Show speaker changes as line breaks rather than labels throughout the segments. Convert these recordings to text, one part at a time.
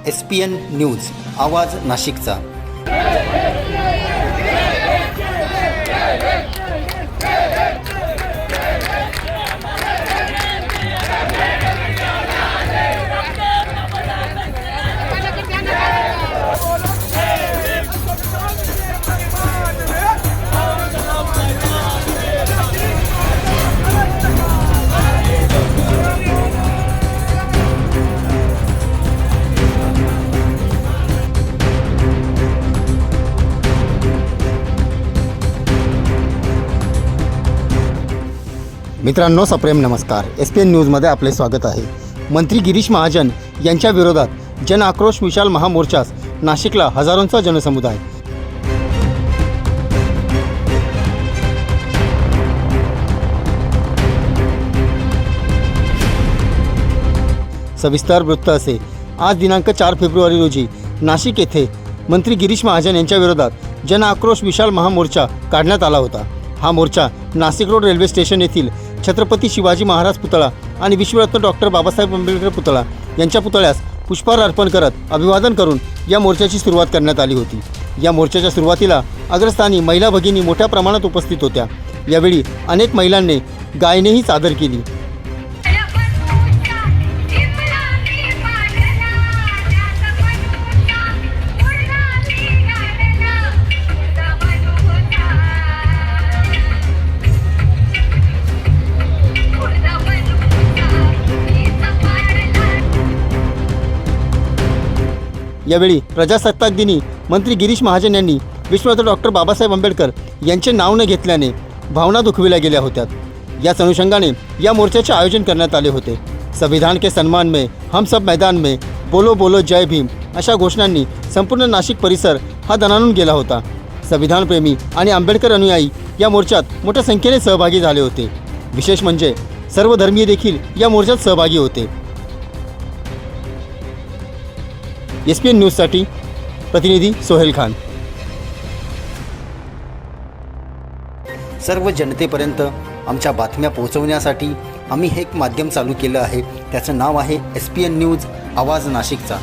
SPN news आवाज नाशिकचा। मित्रांनो, सप्रेम नमस्कार। SPN न्यूजमध्ये आपले स्वागत आहे। मंत्री गिरीश महाजन यांच्या विरोधात जन आक्रोश विशाल महामोर्चास नाशिकला हजारोंचा जनसमुदाय। सविस्तर वृत्त असे। आज दिनांक 4 फेब्रुवारी रोजी नाशिक येथे मंत्री गिरीश महाजन यांच्या विरोधात जन आक्रोश विशाल महामोर्चा काढण्यात आला होता। हा मोर्चा नाशिक रोड रेल्वे स्टेशन येथील छत्रपती शिवाजी महाराज पुतळा आणि विश्वरत्न डॉक्टर बाबासाहेब आंबेडकर पुतळा यांच्या पुतळ्यास पुष्पहार अर्पण करत अभिवादन करून या मोर्चाची सुरुवात करण्यात आली होती। या मोर्चाच्या सुरुवातीला अग्रस्थानी महिला भगिनी मोठ्या प्रमाणात उपस्थित होत्या। यावेळी अनेक महिलांनी गायनेही सादर केली। यावेळी प्रजासत्ताक दिनी मंत्री गिरीश महाजन यांनी विश्वरत्न डॉक्टर बाबासाहेब आंबेडकर यांचे नाव न घेतल्याने भावना दुखविल्या गेल्या होत्या। याच अनुषंगाने या मोर्चाचे आयोजन करण्यात आले होते। संविधान के सम्मान में हम सब मैदान में, बोलो बोलो जय भीम अशा घोषणांनी संपूर्ण नाशिक परिसर हा दणाणून गेला होता। संविधानप्रेमी आणि आंबेडकर अनुयायी या मोर्चात मोठ्या संख्येने सहभागी झाले होते। विशेष म्हणजे सर्व धर्मीय देखील या मोर्चात सहभागी होते। SPN न्यूजसाठी प्रतिनिधी सोहेल खान। सर्व जनतेपर्यंत आमच्या बातम्या पोहोचवण्यासाठी आम्ही हे एक माध्यम चालू केलं आहे। त्याचं नाव आहे SPN न्यूज आवाज नाशिकचा।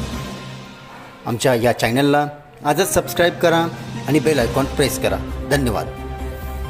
आमच्या या चॅनलला आजच सबस्क्राईब करा आणि बेल आयकॉन प्रेस करा। धन्यवाद।